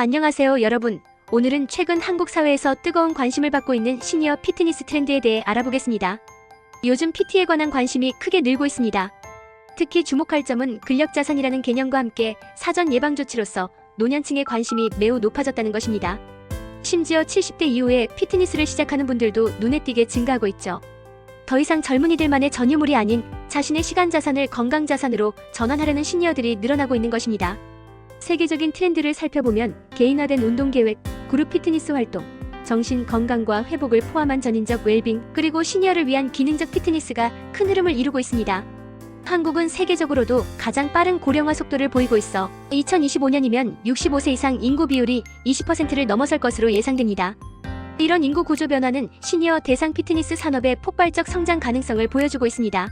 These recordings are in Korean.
안녕하세요, 여러분. 오늘은 최근 한국 사회에서 뜨거운 관심을 받고 있는 시니어 피트니스 트렌드에 대해 알아보겠습니다. 요즘 PT에 관한 관심이 크게 늘고 있습니다. 특히 주목할 점은 근력자산이라는 개념과 함께 사전 예방 조치로서 노년층의 관심이 매우 높아졌다는 것입니다. 심지어 70대 이후에 피트니스를 시작하는 분들도 눈에 띄게 증가하고 있죠. 더 이상 젊은이들만의 전유물이 아닌 자신의 시간 자산을 건강 자산으로 전환하려는 시니어들이 늘어나고 있는 것입니다. 세계적인 트렌드를 살펴보면 개인화된 운동 계획, 그룹 피트니스 활동, 정신 건강과 회복을 포함한 전인적 웰빙, 그리고 시니어를 위한 기능적 피트니스가 큰 흐름을 이루고 있습니다. 한국은 세계적으로도 가장 빠른 고령화 속도를 보이고 있어 2025년이면 65세 이상 인구 비율이 20%를 넘어설 것으로 예상됩니다. 이런 인구 구조 변화는 시니어 대상 피트니스 산업의 폭발적 성장 가능성을 보여주고 있습니다.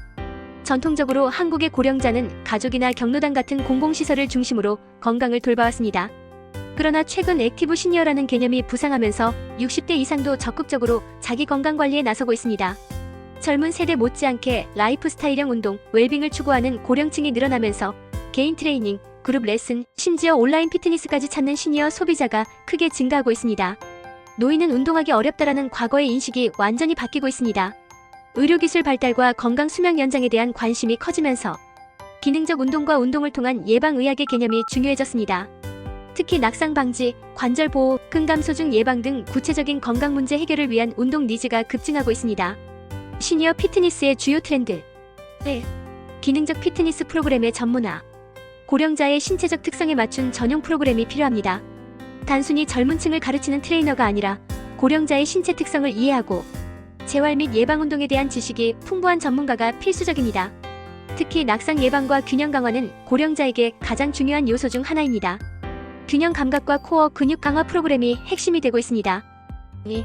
전통적으로 한국의 고령자는 가족이나 경로당 같은 공공시설을 중심으로 건강을 돌봐왔습니다. 그러나 최근 액티브 시니어라는 개념이 부상하면서 60대 이상도 적극적으로 자기 건강관리에 나서고 있습니다. 젊은 세대 못지않게 라이프 스타일형 운동, 웰빙을 추구하는 고령층이 늘어나면서 개인 트레이닝, 그룹 레슨, 심지어 온라인 피트니스까지 찾는 시니어 소비자가 크게 증가하고 있습니다. 노인은 운동하기 어렵다라는 과거의 인식이 완전히 바뀌고 있습니다. 의료기술 발달과 건강 수명 연장에 대한 관심이 커지면서 기능적 운동과 운동을 통한 예방의학의 개념이 중요해졌습니다. 특히 낙상 방지, 관절 보호, 근감소증 예방 등 구체적인 건강 문제 해결을 위한 운동 니즈가 급증하고 있습니다. 시니어 피트니스의 주요 트렌드 1. 기능적 피트니스 프로그램의 전문화. 고령자의 신체적 특성에 맞춘 전용 프로그램이 필요합니다. 단순히 젊은 층을 가르치는 트레이너가 아니라 고령자의 신체 특성을 이해하고 재활 및 예방 운동에 대한 지식이 풍부한 전문가가 필수적입니다. 특히 낙상 예방과 균형 강화는 고령자에게 가장 중요한 요소 중 하나입니다. 균형 감각과 코어 근육 강화 프로그램이 핵심이 되고 있습니다. 2.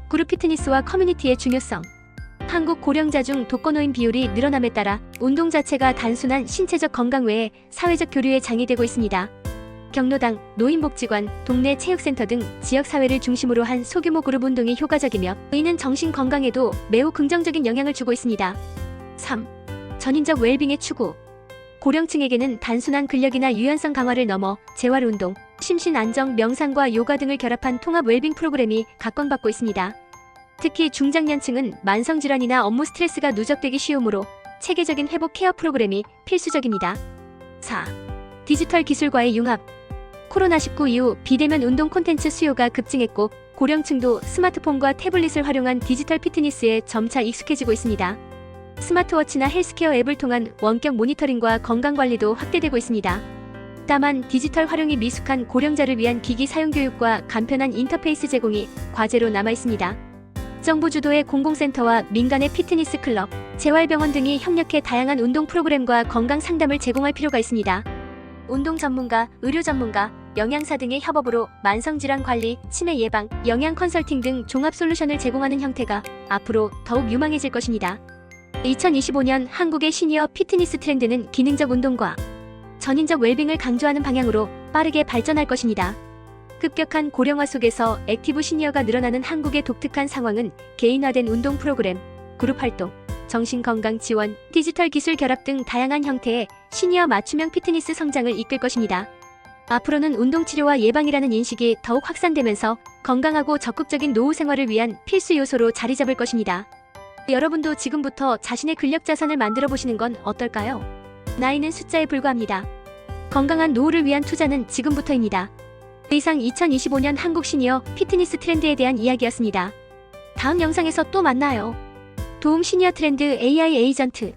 그룹 피트니스와 커뮤니티의 중요성. 한국 고령자 중 독거노인 비율이 늘어남에 따라 운동 자체가 단순한 신체적 건강 외에 사회적 교류의 장이 되고 있습니다. 경로당, 노인복지관, 동네 체육센터 등 지역사회를 중심으로 한 소규모 그룹 운동이 효과적이며 이는 정신 건강에도 매우 긍정적인 영향을 주고 있습니다. 3. 전인적 웰빙의 추구. 고령층에게는 단순한 근력이나 유연성 강화를 넘어 재활운동, 심신 안정, 명상과 요가 등을 결합한 통합 웰빙 프로그램이 각광받고 있습니다. 특히 중장년층은 만성질환이나 업무 스트레스가 누적되기 쉬우므로 체계적인 회복 케어 프로그램이 필수적입니다. 4. 디지털 기술과의 융합. 코로나19 이후 비대면 운동 콘텐츠 수요가 급증했고 고령층도 스마트폰과 태블릿을 활용한 디지털 피트니스에 점차 익숙해지고 있습니다. 스마트워치나 헬스케어 앱을 통한 원격 모니터링과 건강관리도 확대되고 있습니다. 다만 디지털 활용이 미숙한 고령자를 위한 기기 사용 교육과 간편한 인터페이스 제공이 과제로 남아 있습니다. 정부 주도의 공공센터와 민간의 피트니스 클럽, 재활병원 등이 협력해 다양한 운동 프로그램과 건강 상담을 제공할 필요가 있습니다. 운동 전문가, 의료 전문가, 영양사 등의 협업으로 만성질환 관리, 치매 예방, 영양 컨설팅 등 종합 솔루션을 제공하는 형태가 앞으로 더욱 유망해질 것입니다. 2025년 한국의 시니어 피트니스 트렌드는 기능적 운동과 전인적 웰빙을 강조하는 방향으로 빠르게 발전할 것입니다. 급격한 고령화 속에서 액티브 시니어가 늘어나는 한국의 독특한 상황은 개인화된 운동 프로그램, 그룹 활동, 정신건강 지원, 디지털 기술 결합 등 다양한 형태의 시니어 맞춤형 피트니스 성장을 이끌 것입니다. 앞으로는 운동치료와 예방이라는 인식이 더욱 확산되면서 건강하고 적극적인 노후 생활을 위한 필수 요소로 자리 잡을 것입니다. 여러분도 지금부터 자신의 근력 자산을 만들어 보시는 건 어떨까요? 나이는 숫자에 불과합니다. 건강한 노후를 위한 투자는 지금부터입니다. 이상 2025년 한국 시니어 피트니스 트렌드에 대한 이야기였습니다. 다음 영상에서 또 만나요. 도움 시니어 트렌드 AI 에이전트.